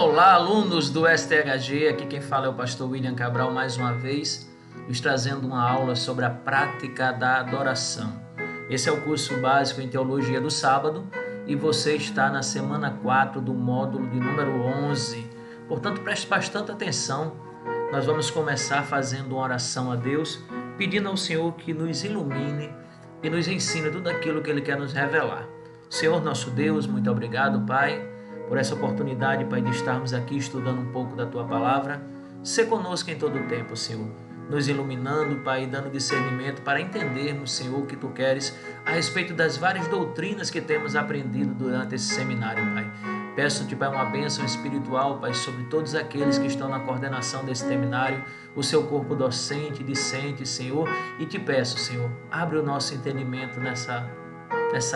Olá, alunos do STHG, aqui quem fala é o pastor William Cabral mais uma vez, nos trazendo uma aula sobre a prática da adoração. Esse é o curso básico em Teologia do Sábado e você está na semana 4 do módulo de número 11. Portanto, preste bastante atenção. Nós vamos começar fazendo uma oração a Deus, pedindo ao Senhor que nos ilumine e nos ensine tudo aquilo que Ele quer nos revelar. Senhor nosso Deus, muito obrigado, Pai, por essa oportunidade, Pai, de estarmos aqui estudando um pouco da Tua Palavra. Sê conosco em todo o tempo, Senhor, nos iluminando, Pai, e dando discernimento para entendermos, Senhor, o que Tu queres a respeito das várias doutrinas que temos aprendido durante esse seminário, Pai. Peço-te, Pai, uma bênção espiritual, Pai, sobre todos aqueles que estão na coordenação desse seminário, o seu corpo docente, discente, Senhor, e te peço, Senhor, abre o nosso entendimento nessa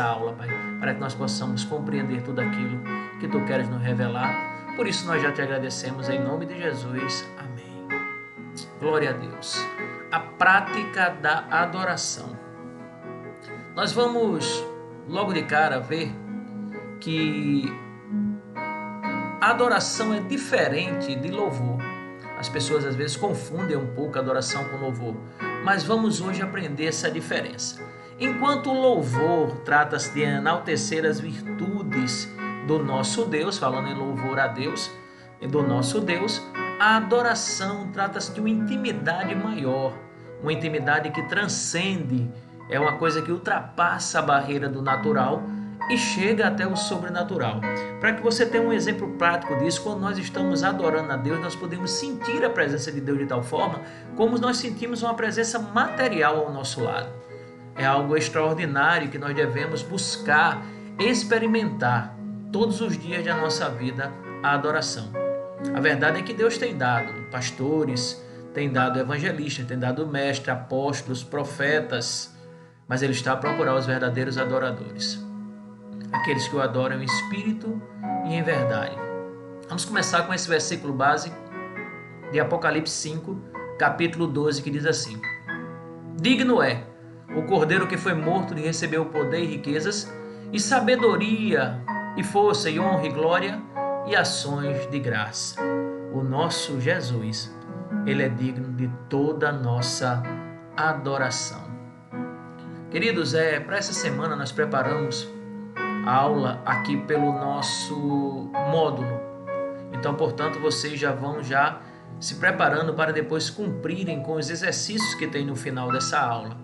aula, Pai, para que nós possamos compreender tudo aquilo que Tu queres nos revelar. Por isso nós já te agradecemos em nome de Jesus. Amém. Glória a Deus. A prática da adoração. Nós vamos logo de cara ver que a adoração é diferente de louvor. As pessoas às vezes confundem um pouco a adoração com louvor, mas vamos hoje aprender essa diferença. Enquanto o louvor trata-se de enaltecer as virtudes do nosso Deus, falando em louvor a Deus, do nosso Deus, a adoração trata-se de uma intimidade maior, uma intimidade que transcende, é uma coisa que ultrapassa a barreira do natural e chega até o sobrenatural. Para que você tenha um exemplo prático disso, quando nós estamos adorando a Deus, nós podemos sentir a presença de Deus de tal forma como nós sentimos uma presença material ao nosso lado. É algo extraordinário que nós devemos buscar, experimentar todos os dias da nossa vida a adoração. A verdade é que Deus tem dado pastores, tem dado evangelistas, tem dado mestres, apóstolos, profetas, mas Ele está a procurar os verdadeiros adoradores, aqueles que o adoram em espírito e em verdade. Vamos começar com esse versículo base de Apocalipse 5, capítulo 12, que diz assim: Digno é o Cordeiro que foi morto de receber o poder e riquezas, e sabedoria, e força, e honra, e glória, e ações de graça. O nosso Jesus, Ele é digno de toda a nossa adoração. Queridos, para essa semana nós preparamos a aula aqui pelo nosso módulo. Então, portanto, vocês já vão se preparando para depois cumprirem com os exercícios que tem no final dessa aula.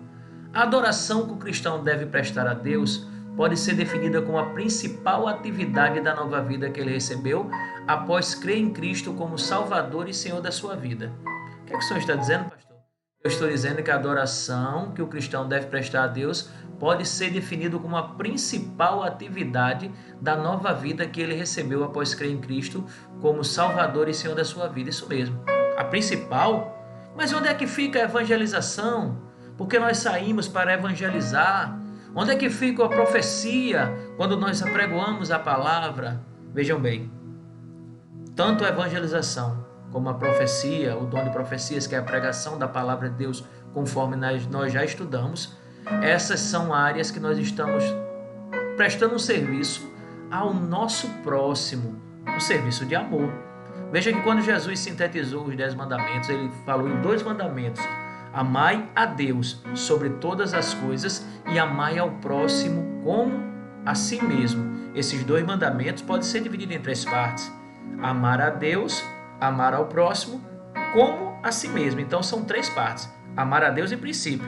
A adoração que o cristão deve prestar a Deus pode ser definida como a principal atividade da nova vida que ele recebeu após crer em Cristo como Salvador e Senhor da sua vida. O que é que o Senhor está dizendo, pastor? Eu estou dizendo que a adoração que o cristão deve prestar a Deus pode ser definido como a principal atividade da nova vida que ele recebeu após crer em Cristo como Salvador e Senhor da sua vida. Isso mesmo, a principal? Mas onde é que fica a evangelização? Porque nós saímos para evangelizar. Onde é que fica a profecia quando nós apregoamos a palavra? Vejam bem, tanto a evangelização como a profecia, o dom de profecias, que é a pregação da palavra de Deus, conforme nós já estudamos, essas são áreas que nós estamos prestando um serviço ao nosso próximo, um serviço de amor. Veja que quando Jesus sintetizou os 10 mandamentos, ele falou em 2 mandamentos: amai a Deus sobre todas as coisas e amai ao próximo como a si mesmo. Esses 2 mandamentos podem ser divididos em 3 partes: amar a Deus, amar ao próximo como a si mesmo. Então são 3 partes: amar a Deus em princípio,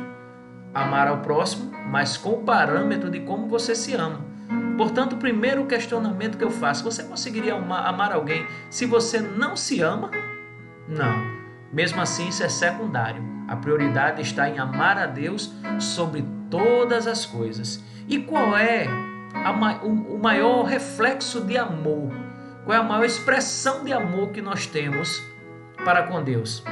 amar ao próximo, mas com o parâmetro de como você se ama. Portanto, o primeiro questionamento que eu faço: você conseguiria amar alguém se você não se ama? Não. Mesmo assim, isso é secundário. A prioridade está em amar a Deus sobre todas as coisas. E qual é o maior reflexo de amor? Qual é a maior expressão de amor que nós temos para com Deus?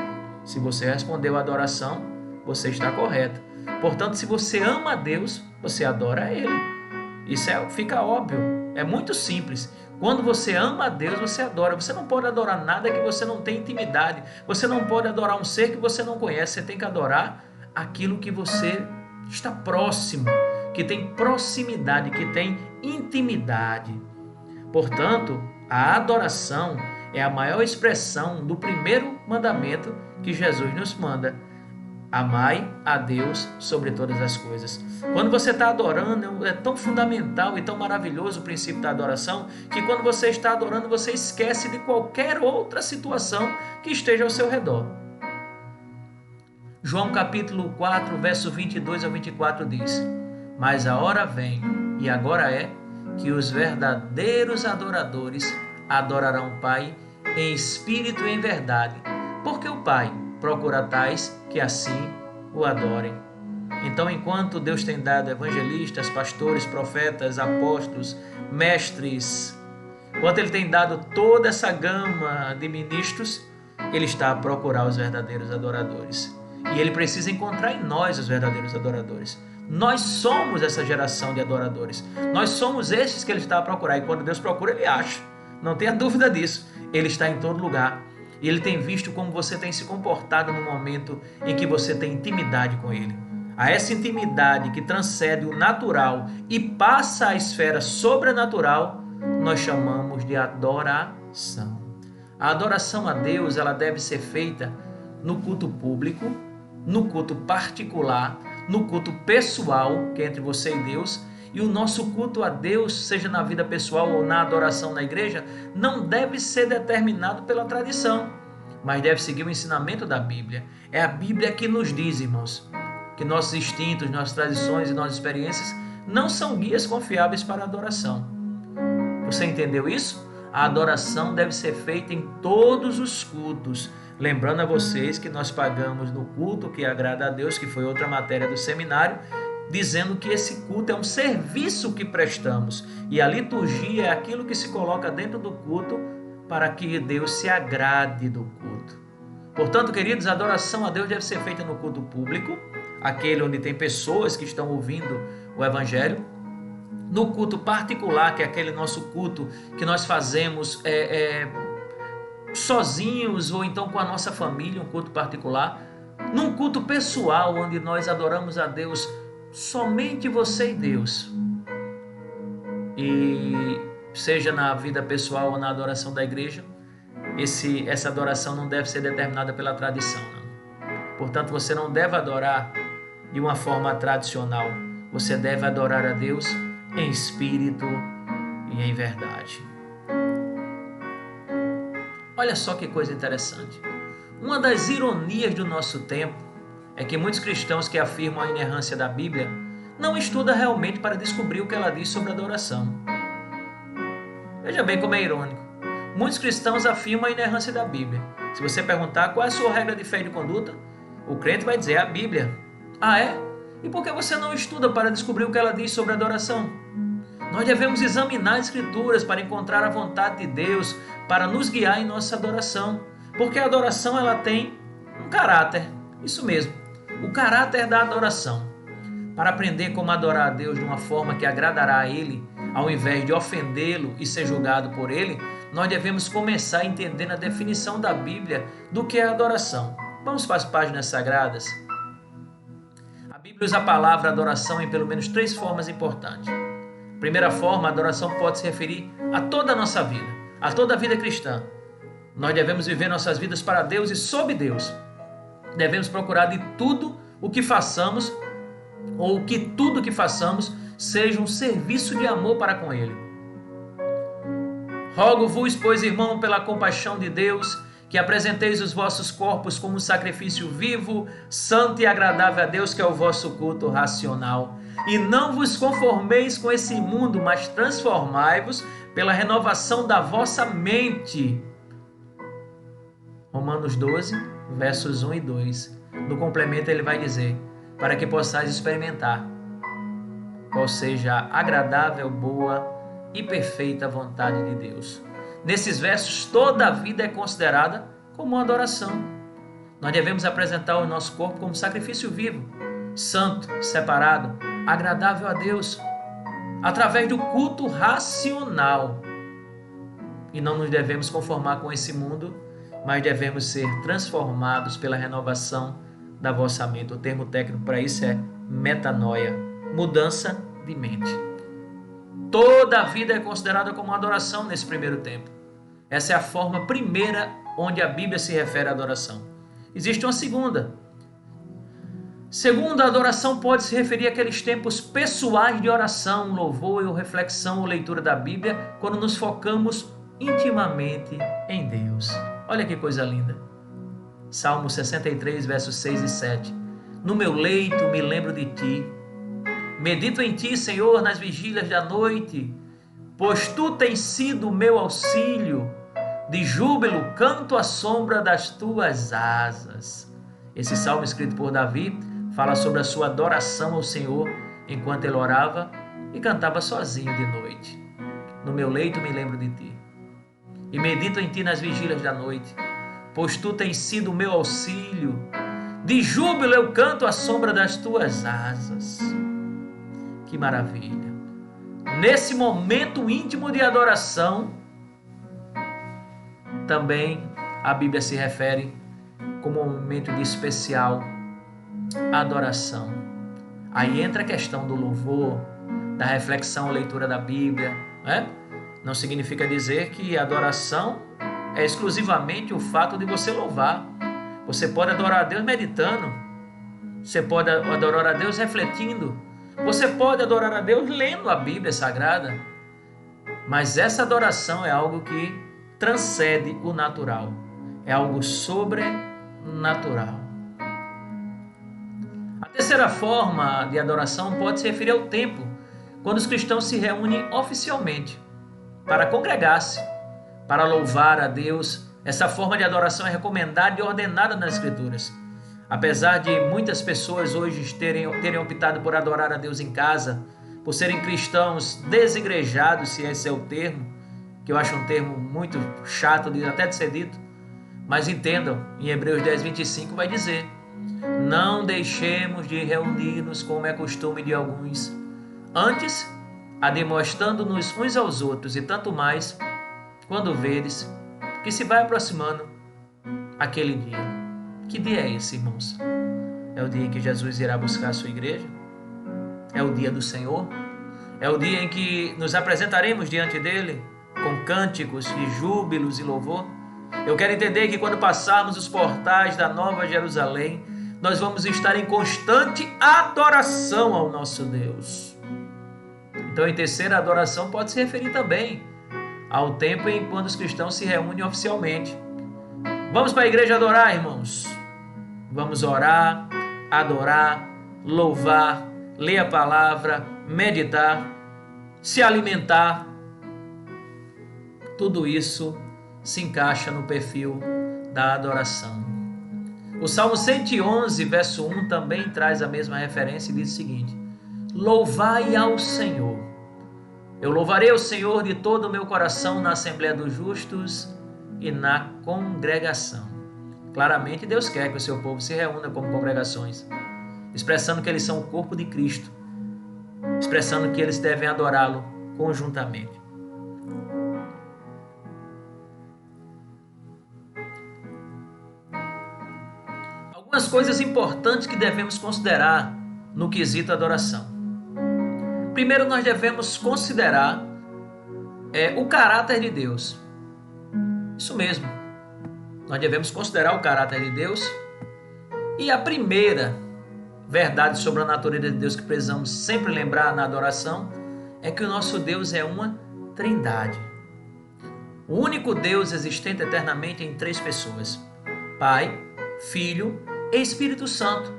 Se você respondeu a adoração, você está correto. Portanto, se você ama a Deus, você adora a Ele. Isso fica óbvio, é muito simples. Quando você ama a Deus, você adora. Você não pode adorar nada que você não tem intimidade. Você não pode adorar um ser que você não conhece. Você tem que adorar aquilo que você está próximo, que tem proximidade, que tem intimidade. Portanto, a adoração é a maior expressão do primeiro mandamento que Jesus nos manda. Amai a Deus sobre todas as coisas. Quando você está adorando, é tão fundamental e tão maravilhoso o princípio da adoração, que quando você está adorando, você esquece de qualquer outra situação que esteja ao seu redor. João capítulo 4, verso 22 a 24 diz: Mas a hora vem, e agora é, que os verdadeiros adoradores adorarão o Pai em espírito e em verdade, porque o Pai procura tais que assim o adorem. Então, enquanto Deus tem dado evangelistas, pastores, profetas, apóstolos, mestres, enquanto Ele tem dado toda essa gama de ministros, Ele está a procurar os verdadeiros adoradores. E Ele precisa encontrar em nós os verdadeiros adoradores. Nós somos essa geração de adoradores. Nós somos esses que Ele está a procurar. E quando Deus procura, Ele acha. Não tenha dúvida disso. Ele está em todo lugar. E Ele tem visto como você tem se comportado no momento em que você tem intimidade com Ele. A essa intimidade que transcende o natural e passa à esfera sobrenatural, nós chamamos de adoração. A adoração a Deus, ela deve ser feita no culto público, no culto particular, no culto pessoal, que é entre você e Deus. E o nosso culto a Deus, seja na vida pessoal ou na adoração na igreja, não deve ser determinado pela tradição, mas deve seguir o ensinamento da Bíblia. É a Bíblia que nos diz, irmãos, que nossos instintos, nossas tradições e nossas experiências não são guias confiáveis para a adoração. Você entendeu isso? A adoração deve ser feita em todos os cultos. Lembrando a vocês que nós pagamos no culto que agrada a Deus, que foi outra matéria do seminário, dizendo que esse culto é um serviço que prestamos. E a liturgia é aquilo que se coloca dentro do culto para que Deus se agrade do culto. Portanto, queridos, a adoração a Deus deve ser feita no culto público, aquele onde tem pessoas que estão ouvindo o Evangelho. No culto particular, que é aquele nosso culto que nós fazemos sozinhos ou então com a nossa família, um culto particular. Num culto pessoal, onde nós adoramos a Deus, somente você e Deus. E seja na vida pessoal ou na adoração da igreja, essa adoração não deve ser determinada pela tradição, não. Portanto, você não deve adorar de uma forma tradicional. Você deve adorar a Deus em espírito e em verdade. Olha só que coisa interessante. Uma das ironias do nosso tempo é que muitos cristãos que afirmam a inerrância da Bíblia não estudam realmente para descobrir o que ela diz sobre adoração. Veja bem como é irônico. Muitos cristãos afirmam a inerrância da Bíblia. Se você perguntar qual é a sua regra de fé e de conduta, o crente vai dizer a Bíblia. Ah, é? E por que você não estuda para descobrir o que ela diz sobre adoração? Nós devemos examinar as Escrituras para encontrar a vontade de Deus, para nos guiar em nossa adoração. Porque a adoração ela tem um caráter. Isso mesmo, o caráter da adoração. Para aprender como adorar a Deus de uma forma que agradará a Ele, ao invés de ofendê-lo e ser julgado por Ele, nós devemos começar entendendo a definição da Bíblia do que é adoração. Vamos para as páginas sagradas. A Bíblia usa a palavra adoração em pelo menos 3 formas importantes. Primeira forma, a adoração pode se referir a toda a nossa vida, a toda a vida cristã. Nós devemos viver nossas vidas para Deus e sob Deus. Devemos procurar de tudo o que façamos, ou que tudo que façamos seja um serviço de amor para com Ele. Rogo-vos, pois, irmão, pela compaixão de Deus, que apresenteis os vossos corpos como um sacrifício vivo, santo e agradável a Deus, que é o vosso culto racional. E não vos conformeis com esse mundo, mas transformai-vos pela renovação da vossa mente. Romanos 12, versos 1 e 2. No complemento ele vai dizer, para que possais experimentar qual seja a agradável, boa e perfeita vontade de Deus. Nesses versos, toda a vida é considerada como uma adoração. Nós devemos apresentar o nosso corpo como sacrifício vivo, santo, separado, agradável a Deus, através do culto racional. E não nos devemos conformar com esse mundo, mas devemos ser transformados pela renovação da vossa mente. O termo técnico para isso é metanoia, mudança de mente. Toda a vida é considerada como uma adoração nesse primeiro tempo. Essa é a forma primeira onde a Bíblia se refere à adoração. Existe uma segunda. Segunda, a adoração pode se referir àqueles tempos pessoais de oração, louvor ou reflexão ou leitura da Bíblia, quando nos focamos intimamente em Deus. Olha que coisa linda. Salmo 63, versos 6 e 7. No meu leito me lembro de ti. Medito em ti, Senhor, nas vigílias da noite, pois tu tens sido o meu auxílio. De júbilo canto à sombra das tuas asas. Esse salmo escrito por Davi fala sobre a sua adoração ao Senhor enquanto ele orava e cantava sozinho de noite. No meu leito me lembro de ti. E medito em ti nas vigílias da noite, pois tu tens sido o meu auxílio. De júbilo eu canto à sombra das tuas asas. Que maravilha! Nesse momento íntimo de adoração, também a Bíblia se refere como um momento de especial adoração. Aí entra a questão do louvor, da reflexão, leitura da Bíblia, né? Não significa dizer que adoração é exclusivamente o fato de você louvar. Você pode adorar a Deus meditando, você pode adorar a Deus refletindo, você pode adorar a Deus lendo a Bíblia Sagrada, mas essa adoração é algo que transcende o natural, é algo sobrenatural. A terceira forma de adoração pode se referir ao tempo, quando os cristãos se reúnem oficialmente para congregar-se, para louvar a Deus. Essa forma de adoração é recomendada e ordenada nas Escrituras. Apesar de muitas pessoas hoje terem optado por adorar a Deus em casa, por serem cristãos desigrejados, se esse é o termo, que eu acho um termo muito chato até de ser dito, mas entendam, em Hebreus 10, 25 vai dizer: não deixemos de reunir-nos como é costume de alguns, antes admoestando-nos uns aos outros, e tanto mais quando vedes que se vai aproximando aquele dia. Que dia é esse, irmãos? É o dia em que Jesus irá buscar a sua igreja? É o dia do Senhor? É o dia em que nos apresentaremos diante dele com cânticos e júbilos e louvor? Eu quero entender que quando passarmos os portais da Nova Jerusalém, nós vamos estar em constante adoração ao nosso Deus. Então, em terceira, a adoração pode se referir também ao tempo em quando os cristãos se reúnem oficialmente. Vamos para a igreja adorar, irmãos. Vamos orar, adorar, louvar, ler a palavra, meditar, se alimentar. Tudo isso se encaixa no perfil da adoração. O Salmo 111, verso 1 também traz a mesma referência e diz o seguinte: louvai ao Senhor. Eu louvarei ao Senhor de todo o meu coração na Assembleia dos Justos e na congregação. Claramente Deus quer que o seu povo se reúna como congregações, expressando que eles são o corpo de Cristo, expressando que eles devem adorá-lo conjuntamente. Algumas coisas importantes que devemos considerar no quesito adoração. Primeiro, nós devemos considerar o caráter de Deus. Isso mesmo. Nós devemos considerar o caráter de Deus. E a primeira verdade sobre a natureza de Deus que precisamos sempre lembrar na adoração é que o nosso Deus é uma trindade. O único Deus existente eternamente em três pessoas: Pai, Filho e Espírito Santo.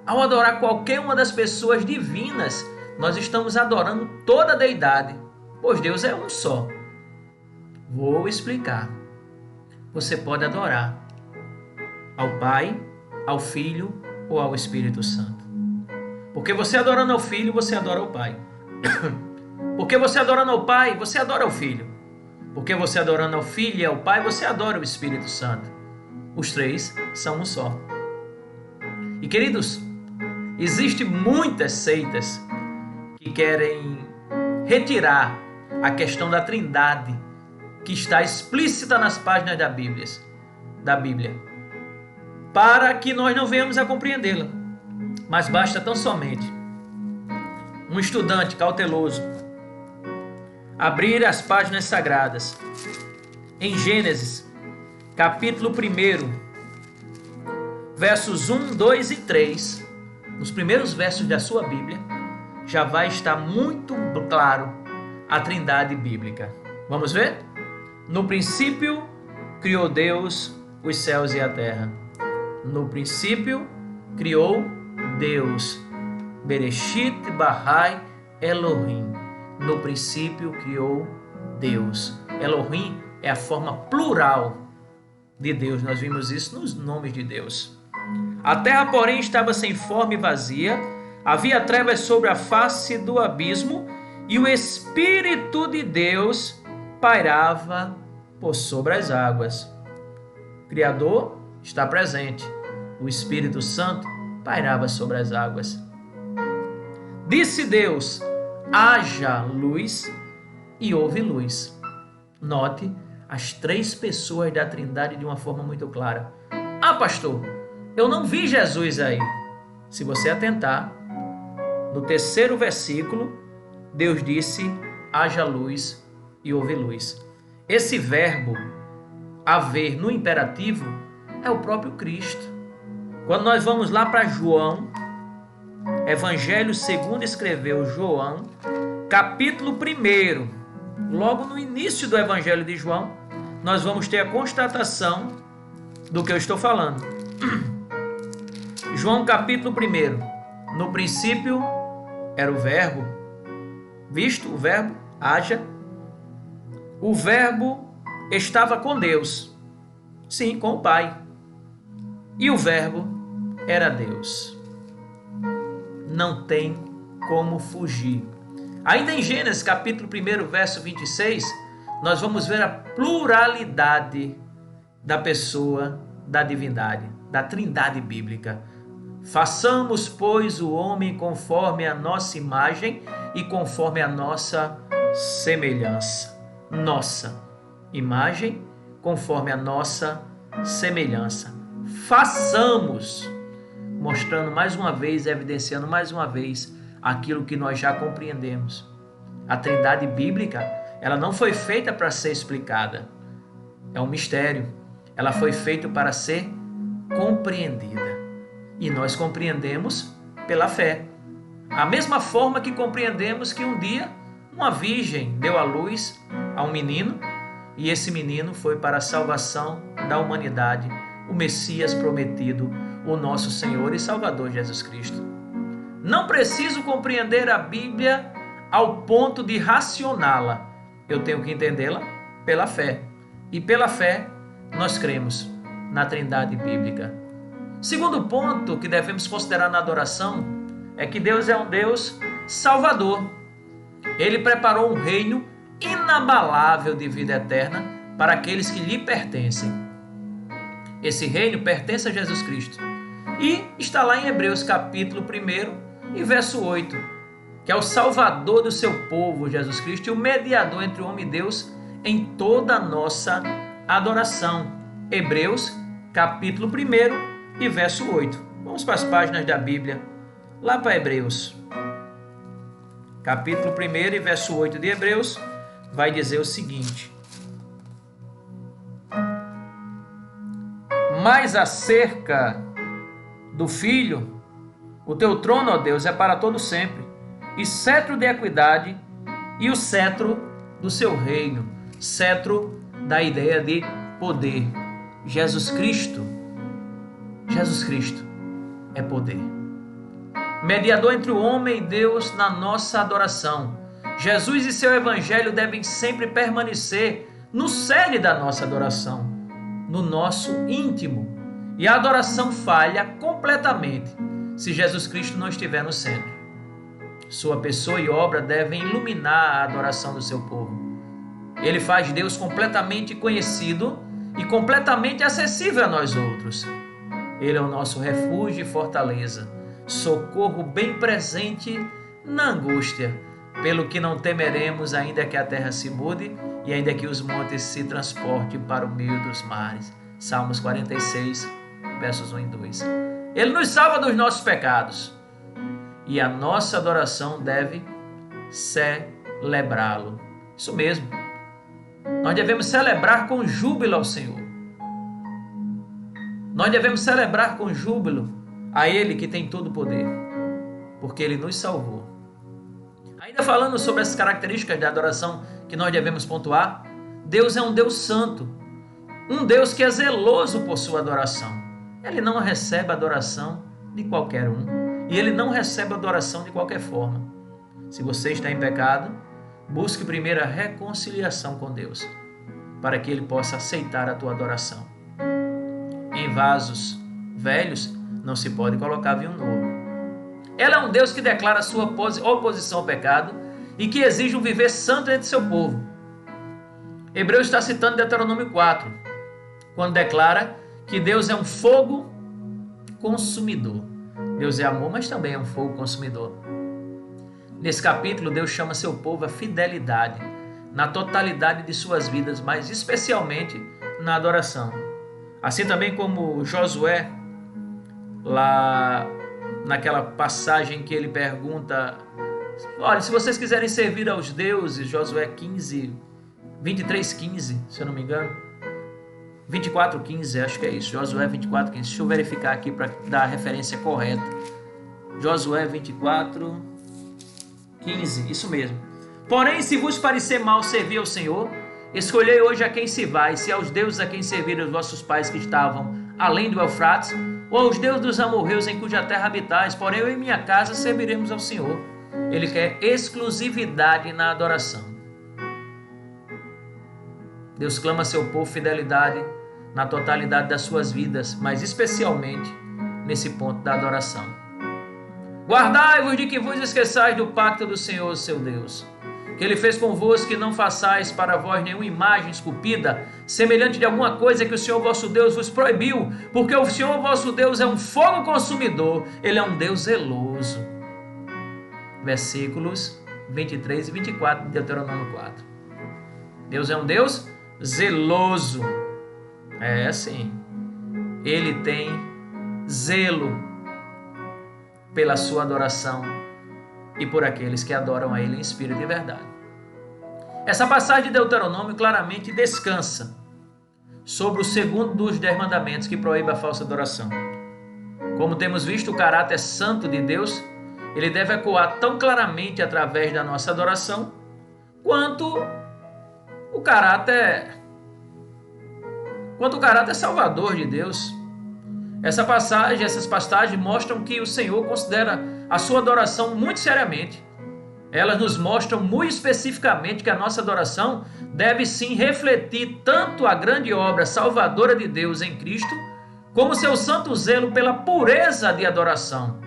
Ao adorar qualquer uma das pessoas divinas, nós estamos adorando toda a deidade, pois Deus é um só. Vou explicar. Você pode adorar ao Pai, ao Filho ou ao Espírito Santo. Porque você adorando ao Filho, você adora ao Pai. Porque você adorando ao Pai, você adora ao Filho. Porque você adorando ao Filho e ao Pai, você adora o Espírito Santo. Os três são um só. E queridos, existem muitas seitas que querem retirar a questão da trindade que está explícita nas páginas da Bíblia, para que nós não venhamos a compreendê-la. Mas basta tão somente um estudante cauteloso abrir as páginas sagradas em Gênesis, capítulo 1, versos 1, 2 e 3, nos primeiros versos da sua Bíblia, já vai estar muito claro a trindade bíblica. Vamos ver? No princípio, criou Deus os céus e a terra. No princípio, criou Deus. Bereshit Barai Elohim. No princípio, criou Deus. Elohim é a forma plural de Deus. Nós vimos isso nos nomes de Deus. A terra, porém, estava sem forma e vazia. Havia trevas sobre a face do abismo e o Espírito de Deus pairava por sobre as águas. O Criador está presente. O Espírito Santo pairava sobre as águas. Disse Deus: haja luz, e houve luz. Note as três pessoas da Trindade de uma forma muito clara. Ah, pastor, eu não vi Jesus aí. Se você atentar, no terceiro versículo, Deus disse: haja luz e houve luz. Esse verbo, haver, no imperativo, é o próprio Cristo. Quando nós vamos lá para João, Evangelho segundo escreveu João, capítulo 1, logo no início do Evangelho de João, nós vamos ter a constatação do que eu estou falando. João capítulo 1, no princípio era o verbo, visto o verbo, haja. O verbo estava com Deus, sim, com o Pai, e o verbo era Deus. Não tem como fugir. Ainda em Gênesis capítulo 1, verso 26, nós vamos ver a pluralidade da pessoa da divindade, da trindade bíblica. Façamos, pois, o homem conforme a nossa imagem e conforme a nossa semelhança. Nossa imagem conforme a nossa semelhança. Façamos, mostrando mais uma vez, evidenciando mais uma vez aquilo que nós já compreendemos. A trindade bíblica, ela não foi feita para ser explicada. É um mistério. Ela foi feita para ser compreendida. E nós compreendemos pela fé. A mesma forma que compreendemos que um dia uma virgem deu à luz a um menino, e esse menino foi para a salvação da humanidade, o Messias prometido, o nosso Senhor e Salvador Jesus Cristo. Não preciso compreender a Bíblia ao ponto de racioná-la. Eu tenho que entendê-la pela fé. E pela fé nós cremos na trindade bíblica. Segundo ponto que devemos considerar na adoração é que Deus é um Deus salvador. Ele preparou um reino inabalável de vida eterna para aqueles que lhe pertencem. Esse reino pertence a Jesus Cristo. E está lá em Hebreus capítulo 1 e verso 8, que é o salvador do seu povo, Jesus Cristo, e o mediador entre o homem e Deus em toda a nossa adoração. Hebreus capítulo 1 e verso 8. Vamos para as páginas da Bíblia, lá para Hebreus. Capítulo 1 e verso 8 de Hebreus vai dizer o seguinte: mas acerca do Filho, o teu trono, ó Deus, é para todo sempre, e cetro de equidade, e o cetro do seu reino. Cetro da ideia de poder. Jesus Cristo é poder. Mediador entre o homem e Deus na nossa adoração. Jesus e seu evangelho devem sempre permanecer no cerne da nossa adoração, no nosso íntimo. E a adoração falha completamente se Jesus Cristo não estiver no centro. Sua pessoa e obra devem iluminar a adoração do seu povo. Ele faz Deus completamente conhecido e completamente acessível a nós outros. Ele é o nosso refúgio e fortaleza, socorro bem presente na angústia, pelo que não temeremos, ainda que a terra se mude e ainda que os montes se transportem para o meio dos mares. Salmos 46, versos 1 e 2. Ele nos salva dos nossos pecados e a nossa adoração deve celebrá-lo. Isso mesmo. Nós devemos celebrar com júbilo ao Senhor. Nós devemos celebrar com júbilo a Ele que tem todo o poder, porque Ele nos salvou. Ainda falando sobre as características da adoração que nós devemos pontuar, Deus é um Deus santo, um Deus que é zeloso por sua adoração. Ele não recebe adoração de qualquer um, e Ele não recebe adoração de qualquer forma. Se você está em pecado, busque primeiro a reconciliação com Deus, para que Ele possa aceitar a tua adoração. Em vasos velhos não se pode colocar vinho novo. Ela é um Deus que declara sua oposição ao pecado e que exige um viver santo entre seu povo. Hebreus está citando Deuteronômio 4, quando declara que Deus é um fogo consumidor. Deus é amor, mas também é um fogo consumidor. Nesse capítulo, Deus chama seu povo à fidelidade, na totalidade de suas vidas, mas especialmente na adoração. Assim também como Josué, lá naquela passagem que ele pergunta, olha, se vocês quiserem servir aos deuses, Josué 23:15, se eu não me engano, 24:15, acho que é isso, Josué 24:15, deixa eu verificar aqui para dar a referência correta. Josué 24:15, isso mesmo. Porém, se vos parecer mal servir ao Senhor, escolhei hoje a quem se vai, se aos deuses a quem serviram os vossos pais que estavam além do Eufrates, ou aos deuses dos amorreus em cuja terra habitais, porém eu e minha casa serviremos ao Senhor. Ele quer exclusividade na adoração. Deus clama a seu povo fidelidade na totalidade das suas vidas, mas especialmente nesse ponto da adoração. Guardai-vos de que vos esqueçais do pacto do Senhor, seu Deus, que Ele fez convosco, que não façais para vós nenhuma imagem esculpida, semelhante de alguma coisa que o Senhor vosso Deus vos proibiu, porque o Senhor vosso Deus é um fogo consumidor, Ele é um Deus zeloso. Versículos 23 e 24 de Deuteronômio 4. Deus é um Deus zeloso. É sim. Ele tem zelo pela sua adoração e por aqueles que adoram a Ele em espírito e verdade. Essa passagem de Deuteronômio claramente descansa sobre o segundo dos 10 mandamentos que proíbe a falsa adoração. Como temos visto, o caráter santo de Deus, ele deve ecoar tão claramente através da nossa adoração, quanto o caráter salvador de Deus. Essas passagens mostram que o Senhor considera a sua adoração muito seriamente. Elas nos mostram muito especificamente que a nossa adoração deve sim refletir tanto a grande obra salvadora de Deus em Cristo, como seu santo zelo pela pureza de adoração.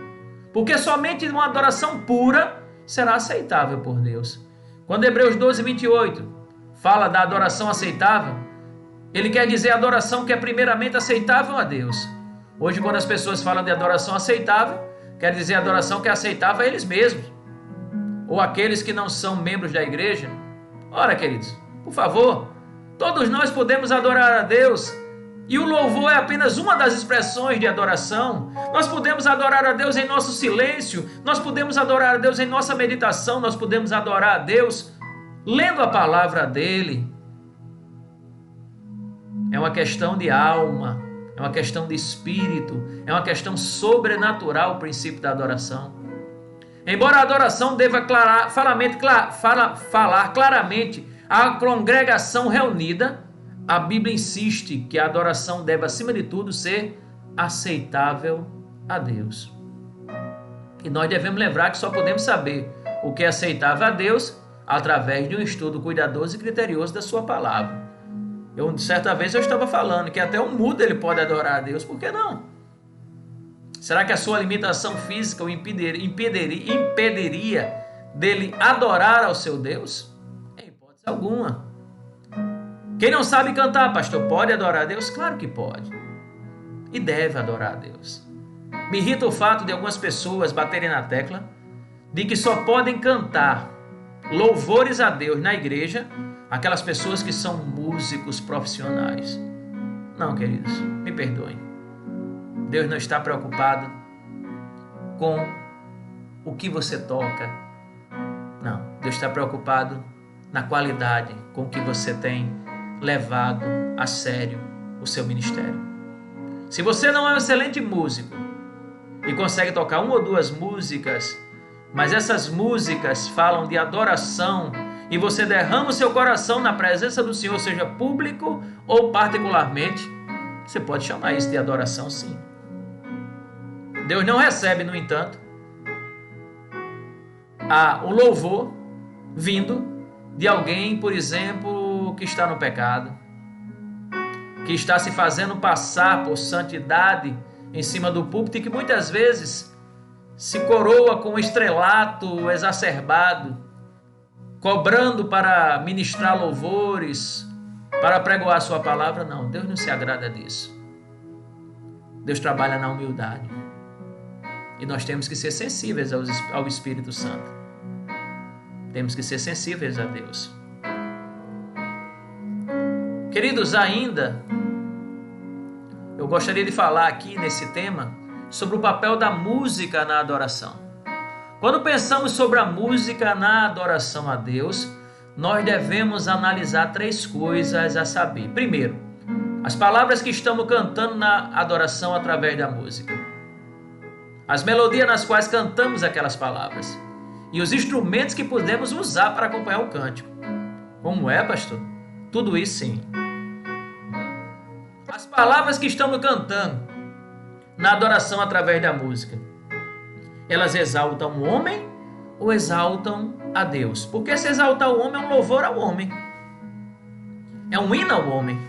Porque somente uma adoração pura será aceitável por Deus. Quando Hebreus 12:28 fala da adoração aceitável, ele quer dizer a adoração que é primeiramente aceitável a Deus. Hoje, quando as pessoas falam de adoração aceitável, quer dizer adoração que é aceitável a eles mesmos, ou aqueles que não são membros da igreja. Ora, queridos, por favor, todos nós podemos adorar a Deus, e o louvor é apenas uma das expressões de adoração. Nós podemos adorar a Deus em nosso silêncio, nós podemos adorar a Deus em nossa meditação, nós podemos adorar a Deus lendo a palavra dele. É uma questão de alma, é uma questão de espírito, é uma questão sobrenatural o princípio da adoração. Embora a adoração deva falar claramente à congregação reunida, a Bíblia insiste que a adoração deve, acima de tudo, ser aceitável a Deus. E nós devemos lembrar que só podemos saber o que é aceitável a Deus através de um estudo cuidadoso e criterioso da sua palavra. Certa vez eu estava falando que até um mudo ele pode adorar a Deus, por que não? Será que a sua limitação física o impediria dele adorar ao seu Deus? Em hipótese alguma. Quem não sabe cantar, pastor, pode adorar a Deus? Claro que pode. E deve adorar a Deus. Me irrita o fato de algumas pessoas baterem na tecla de que só podem cantar louvores a Deus na igreja aquelas pessoas que são músicos profissionais. Não, queridos, me perdoem. Deus não está preocupado com o que você toca. Não, Deus está preocupado na qualidade com que você tem levado a sério o seu ministério. Se você não é um excelente músico e consegue tocar uma ou duas músicas, mas essas músicas falam de adoração e você derrama o seu coração na presença do Senhor, seja público ou particularmente, você pode chamar isso de adoração, sim. Deus não recebe, no entanto, o louvor vindo de alguém, por exemplo, que está no pecado, que está se fazendo passar por santidade em cima do púlpito e que muitas vezes se coroa com um estrelato exacerbado, cobrando para ministrar louvores, para pregoar a sua palavra. Não, Deus não se agrada disso. Deus trabalha na humildade. E nós temos que ser sensíveis ao Espírito Santo. Temos que ser sensíveis a Deus. Queridos, ainda, eu gostaria de falar aqui nesse tema sobre o papel da música na adoração. Quando pensamos sobre a música na adoração a Deus, nós devemos analisar 3 coisas a saber. Primeiro, as palavras que estamos cantando na adoração através da música. As melodias nas quais cantamos aquelas palavras. E os instrumentos que podemos usar para acompanhar o cântico. Como é, pastor? Tudo isso sim. As palavras que estamos cantando na adoração através da música, elas exaltam o homem ou exaltam a Deus? Porque se exaltar o homem é um louvor ao homem. É um hino ao homem.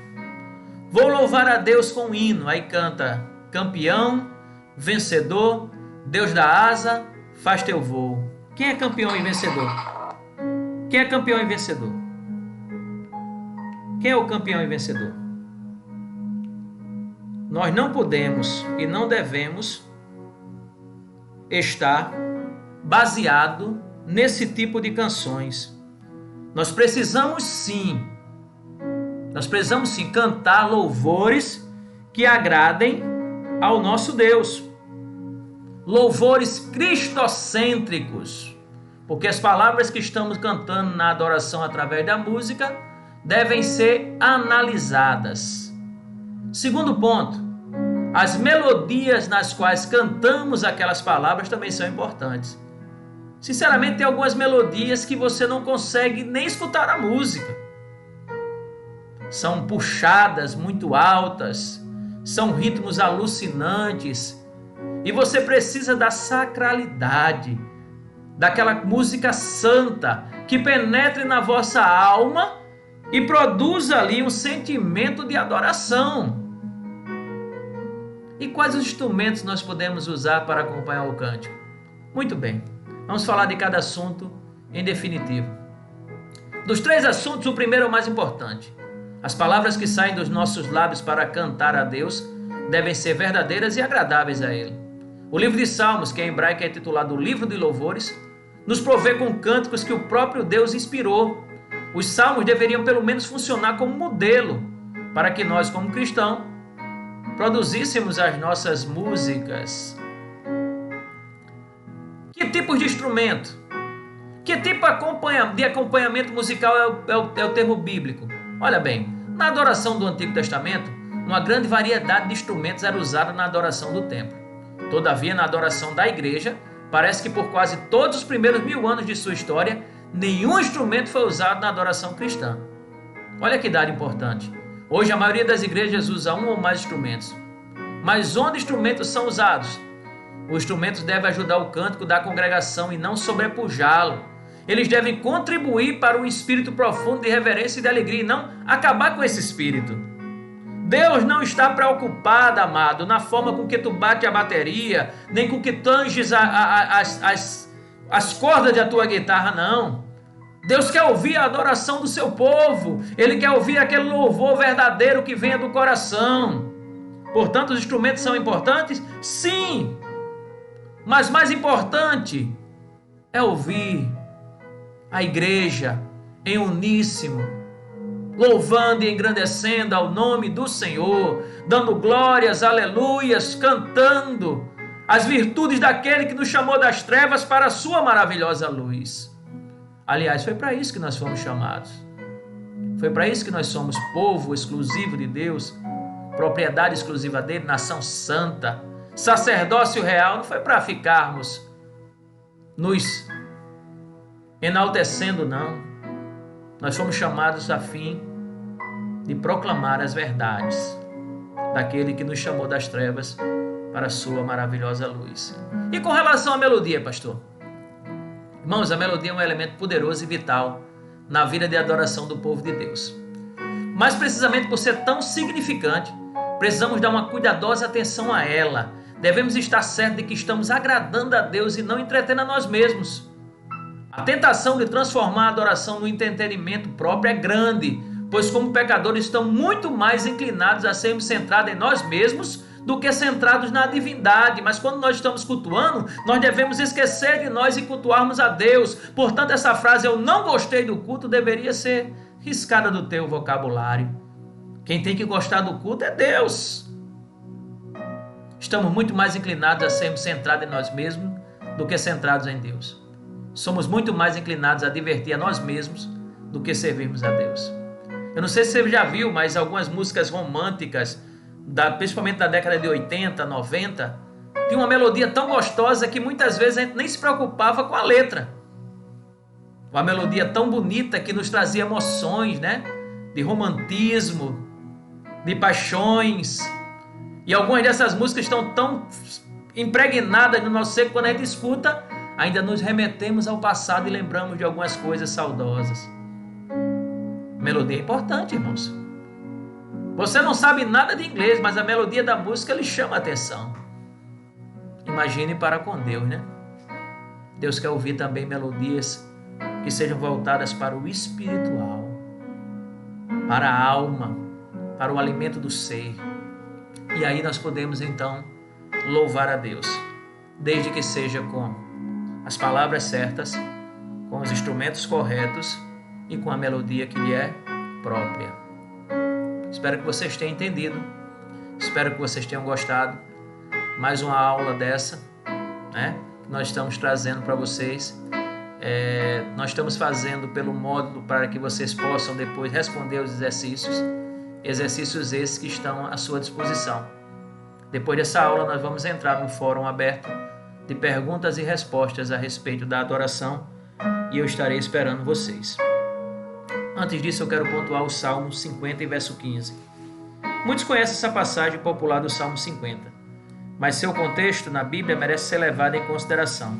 Vou louvar a Deus com um hino. Aí canta: campeão, vencedor, Deus da asa, faz teu voo. Quem é campeão e vencedor? Quem é campeão e vencedor? Quem é o campeão e vencedor? Nós não podemos e não devemos estar baseado nesse tipo de canções. Nós precisamos sim cantar louvores que agradem ao nosso Deus. Louvores cristocêntricos, porque as palavras que estamos cantando na adoração através da música devem ser analisadas. Segundo ponto, as melodias nas quais cantamos aquelas palavras também são importantes. Sinceramente, tem algumas melodias que você não consegue nem escutar a música. São puxadas muito altas, são ritmos alucinantes, e você precisa da sacralidade, daquela música santa que penetre na vossa alma e produza ali um sentimento de adoração. E quais os instrumentos nós podemos usar para acompanhar o cântico? Muito bem, vamos falar de cada assunto em definitivo. Dos 3 assuntos, o primeiro é o mais importante. As palavras que saem dos nossos lábios para cantar a Deus devem ser verdadeiras e agradáveis a Ele. O livro de Salmos, que em hebraico é titulado Livro de Louvores, nos provê com cânticos que o próprio Deus inspirou. Os salmos deveriam pelo menos funcionar como modelo para que nós, como cristãos, produzíssemos as nossas músicas. Que tipo de instrumento? Que tipo de acompanhamento musical é o termo bíblico? Olha bem, na adoração do Antigo Testamento, uma grande variedade de instrumentos era usada na adoração do templo. Todavia, na adoração da igreja, parece que por quase todos os primeiros 1000 anos de sua história, nenhum instrumento foi usado na adoração cristã. Olha que dado importante. Hoje a maioria das igrejas usa um ou mais instrumentos. Mas onde instrumentos são usados? Os instrumentos devem ajudar o cântico da congregação e não sobrepujá-lo. Eles devem contribuir para um espírito profundo de reverência e de alegria e não acabar com esse espírito. Deus não está preocupado, amado, na forma com que tu bate a bateria, nem com que tanges as cordas da tua guitarra, não. Deus quer ouvir a adoração do seu povo. Ele quer ouvir aquele louvor verdadeiro que venha do coração. Portanto, os instrumentos são importantes? Sim. Mas mais importante é ouvir a igreja em uníssono, louvando e engrandecendo ao nome do Senhor, dando glórias, aleluias, cantando as virtudes daquele que nos chamou das trevas para a sua maravilhosa luz. Aliás, foi para isso que nós fomos chamados. Foi para isso que nós somos povo exclusivo de Deus, propriedade exclusiva dele, nação santa, sacerdócio real. Não foi para ficarmos nos enaltecendo, não. Nós fomos chamados a fim de proclamar as verdades daquele que nos chamou das trevas para a sua maravilhosa luz. E com relação à melodia, pastor? Irmãos, a melodia é um elemento poderoso e vital na vida de adoração do povo de Deus. Mas precisamente por ser tão significante, precisamos dar uma cuidadosa atenção a ela. Devemos estar certos de que estamos agradando a Deus e não entretendo a nós mesmos. A tentação de transformar a adoração no entretenimento próprio é grande, pois como pecadores estamos muito mais inclinados a sermos centrados em nós mesmos do que centrados na divindade. Mas quando nós estamos cultuando, nós devemos esquecer de nós e cultuarmos a Deus. Portanto, essa frase, eu não gostei do culto, deveria ser riscada do teu vocabulário. Quem tem que gostar do culto é Deus. Estamos muito mais inclinados a sermos centrados em nós mesmos do que centrados em Deus. Somos muito mais inclinados a divertir a nós mesmos do que servirmos a Deus. Eu não sei se você já viu, mas algumas músicas românticas, principalmente da década de 80, 90, tinha uma melodia tão gostosa que muitas vezes a gente nem se preocupava com a letra. Uma melodia tão bonita que nos trazia emoções, né? De romantismo, de paixões. E algumas dessas músicas estão tão impregnadas no nosso ser que quando a gente escuta, ainda nos remetemos ao passado e lembramos de algumas coisas saudosas. Melodia é importante, irmãos. Você não sabe nada de inglês, mas a melodia da música lhe chama a atenção. Imagine para com Deus, né? Deus quer ouvir também melodias que sejam voltadas para o espiritual, para a alma, para o alimento do ser. E aí nós podemos então louvar a Deus, desde que seja com as palavras certas, com os instrumentos corretos e com a melodia que lhe é própria. Espero que vocês tenham entendido, espero que vocês tenham gostado. Mais uma aula dessa, né, que nós estamos trazendo para vocês. Nós estamos fazendo pelo módulo para que vocês possam depois responder os exercícios esses que estão à sua disposição. Depois dessa aula nós vamos entrar no fórum aberto de perguntas e respostas a respeito da adoração e eu estarei esperando vocês. Antes disso eu quero pontuar o Salmo 50 e verso 15. Muitos conhecem essa passagem popular do Salmo 50, mas seu contexto na Bíblia merece ser levado em consideração.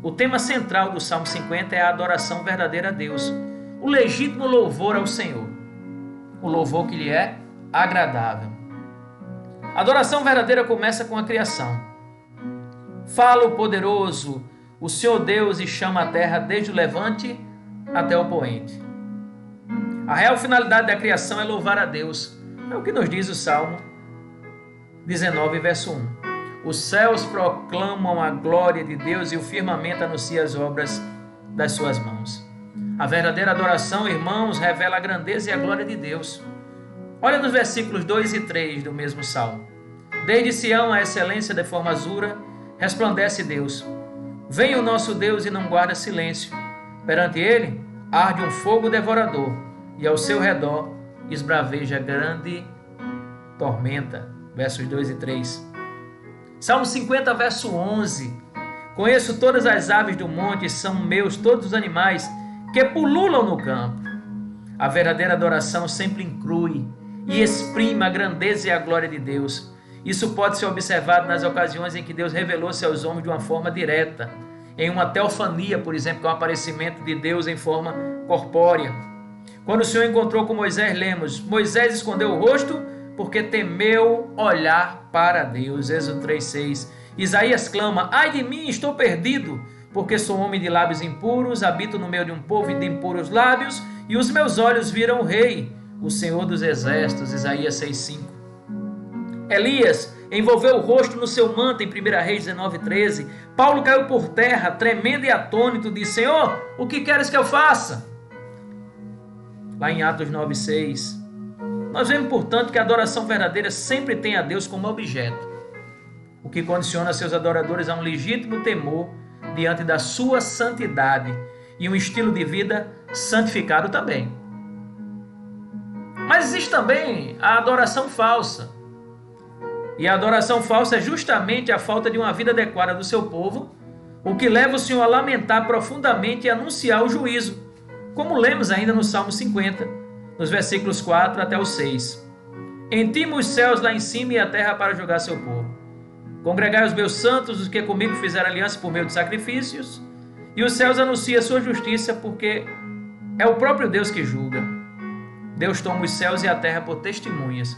O tema central do Salmo 50 é a adoração verdadeira a Deus, o legítimo louvor ao Senhor, o louvor que lhe é agradável. A adoração verdadeira começa com a criação. Fala o poderoso, o Senhor Deus, e chama a terra desde o levante até o poente. A real finalidade da criação é louvar a Deus. É o que nos diz o Salmo 19, verso 1. Os céus proclamam a glória de Deus e o firmamento anuncia as obras das suas mãos. A verdadeira adoração, irmãos, revela a grandeza e a glória de Deus. Olha nos versículos 2 e 3 do mesmo Salmo. Desde Sião a excelência de formosura resplandece Deus. Vem o nosso Deus e não guarda silêncio. Perante ele arde um fogo devorador e ao seu redor esbraveja grande tormenta. Versos 2 e 3. Salmo 50, verso 11. Conheço todas as aves do monte, são meus todos os animais que pululam no campo. A verdadeira adoração sempre inclui e exprime a grandeza e a glória de Deus. Isso pode ser observado nas ocasiões em que Deus revelou-se aos homens de uma forma direta. Em uma teofania, por exemplo, que é um aparecimento de Deus em forma corpórea. Quando o Senhor encontrou com Moisés, lemos: Moisés escondeu o rosto porque temeu olhar para Deus. Êxodo 3:6. Isaías clama: ai de mim, estou perdido, porque sou homem de lábios impuros, habito no meio de um povo de impuros lábios, e os meus olhos viram o Rei, o Senhor dos Exércitos. Isaías 6:5. Elias envolveu o rosto no seu manto em 1 Reis 19:13. Paulo caiu por terra, tremendo e atônito, disse: Senhor, o que queres que eu faça? Lá em Atos 9:6. Nós vemos, portanto, que a adoração verdadeira sempre tem a Deus como objeto, o que condiciona seus adoradores a um legítimo temor diante da sua santidade e um estilo de vida santificado também. Mas existe também a adoração falsa. E a adoração falsa é justamente a falta de uma vida adequada do seu povo, o que leva o Senhor a lamentar profundamente e anunciar o juízo, como lemos ainda no Salmo 50, nos versículos 4 até o 6. Entima os céus lá em cima e a terra para julgar seu povo. Congregai os meus santos, os que comigo fizeram aliança por meio de sacrifícios, e os céus anunciam a sua justiça, porque é o próprio Deus que julga. Deus toma os céus e a terra por testemunhas,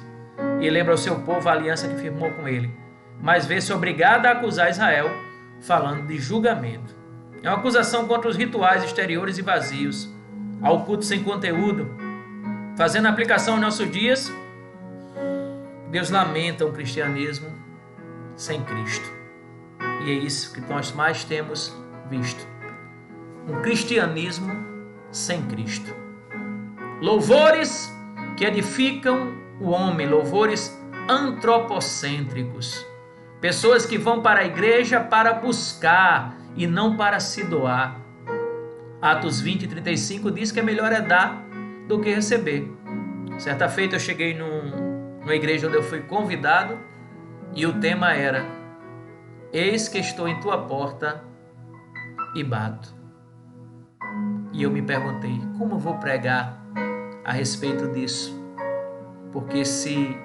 e lembra ao seu povo a aliança que firmou com ele, mas vê-se obrigada a acusar Israel, falando de julgamento. É uma acusação contra os rituais exteriores e vazios, ao culto sem conteúdo. Fazendo aplicação aos nossos dias, Deus lamenta um cristianismo sem Cristo. E é isso que nós mais temos visto. Um cristianismo sem Cristo. Louvores que edificam o homem, louvores antropocêntricos. Pessoas que vão para a igreja para buscar e não para se doar. Atos 20 e 35 diz que é melhor é dar do que receber. Certa feita eu cheguei numa igreja onde eu fui convidado e o tema era: eis que estou em tua porta e bato. E eu me perguntei, como eu vou pregar a respeito disso? Porque se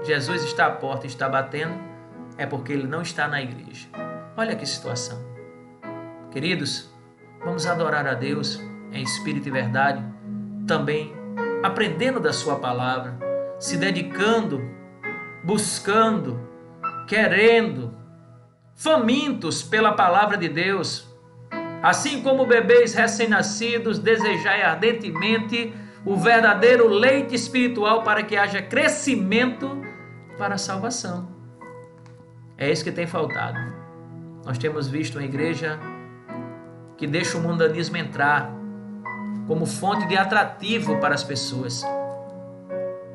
Jesus está à porta e está batendo, é porque ele não está na igreja. Olha que situação. Queridos, vamos adorar a Deus em espírito e verdade, também aprendendo da sua palavra, se dedicando, buscando, querendo, famintos pela palavra de Deus. Assim como bebês recém-nascidos, desejai ardentemente o verdadeiro leite espiritual para que haja crescimento para a salvação. É isso que tem faltado. Nós temos visto uma igreja que deixa o mundanismo entrar como fonte de atrativo para as pessoas.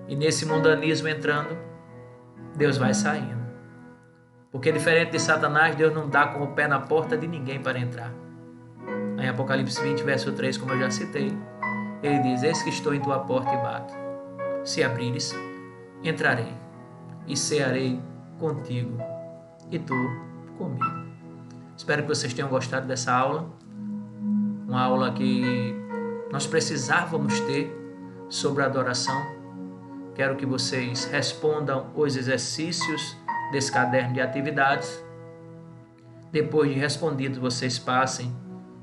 E nesse mundanismo entrando, Deus vai saindo. Porque diferente de Satanás, Deus não dá com o pé na porta de ninguém para entrar. Em Apocalipse 20, verso 3, como eu já citei, ele diz: eis que estou em tua porta e bato. Se abrires, entrarei e cearei contigo e tu comigo. Espero que vocês tenham gostado dessa aula. Uma aula que nós precisávamos ter sobre a adoração. Quero que vocês respondam os exercícios desse caderno de atividades. Depois de respondidos, vocês passem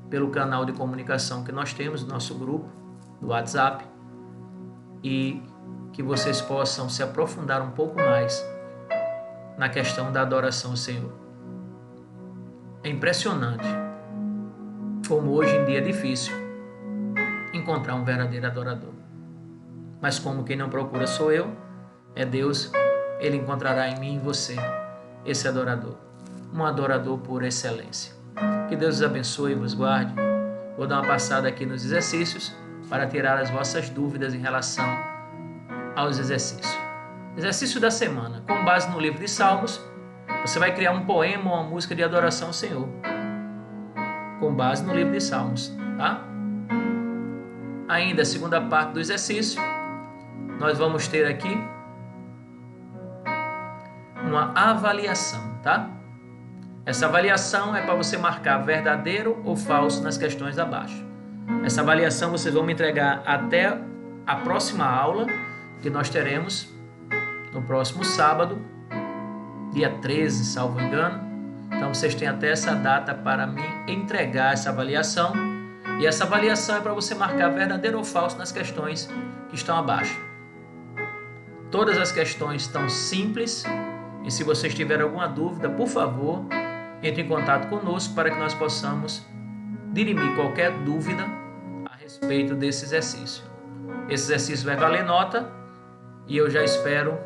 pelo canal de comunicação que nós temos no nosso grupo do WhatsApp e que vocês possam se aprofundar um pouco mais na questão da adoração ao Senhor. É impressionante como hoje em dia é difícil encontrar um verdadeiro adorador. Mas como quem não procura sou eu, é Deus, Ele encontrará em mim e em você esse adorador. Um adorador por excelência. Que Deus os abençoe e vos guarde. Vou dar uma passada aqui nos exercícios para tirar as vossas dúvidas em relação aos exercícios. Exercício da semana. Com base no livro de Salmos, você vai criar um poema ou uma música de adoração ao Senhor. Com base no livro de Salmos, tá? Ainda a segunda parte do exercício, nós vamos ter aqui uma avaliação, tá? Essa avaliação é para você marcar verdadeiro ou falso nas questões abaixo. Essa avaliação vocês vão me entregar até a próxima aula, que nós teremos no próximo sábado, dia 13, salvo engano. Então vocês têm até essa data para me entregar essa avaliação. E essa avaliação é para você marcar verdadeiro ou falso nas questões que estão abaixo. Todas as questões estão simples. E se vocês tiverem alguma dúvida, por favor, entre em contato conosco para que nós possamos dirimir qualquer dúvida a respeito desse exercício. Esse exercício vai valer nota e eu já espero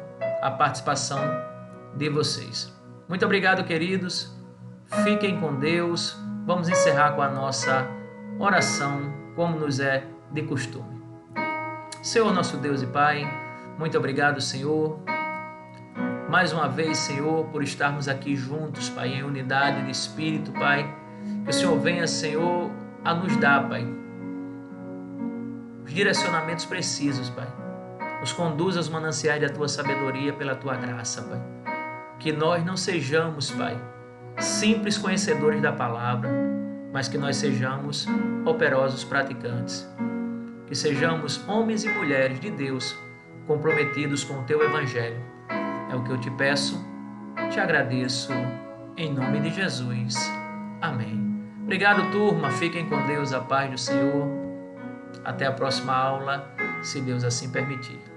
a participação de vocês. Muito obrigado, queridos. Fiquem com Deus. Vamos encerrar com a nossa oração, como nos é de costume. Senhor, nosso Deus e Pai, muito obrigado, Senhor, mais uma vez, Senhor, por estarmos aqui juntos, Pai, em unidade de espírito, Pai. Que o Senhor venha, Senhor, a nos dar, Pai, os direcionamentos precisos, Pai, Nos conduza aos mananciais da tua sabedoria pela tua graça, Pai. Que nós não sejamos, Pai, simples conhecedores da palavra, mas que nós sejamos operosos praticantes. Que sejamos homens e mulheres de Deus comprometidos com o teu evangelho. É o que eu te peço, te agradeço, em nome de Jesus. Amém. Obrigado, turma. Fiquem com Deus, a paz do Senhor. Até a próxima aula, se Deus assim permitir.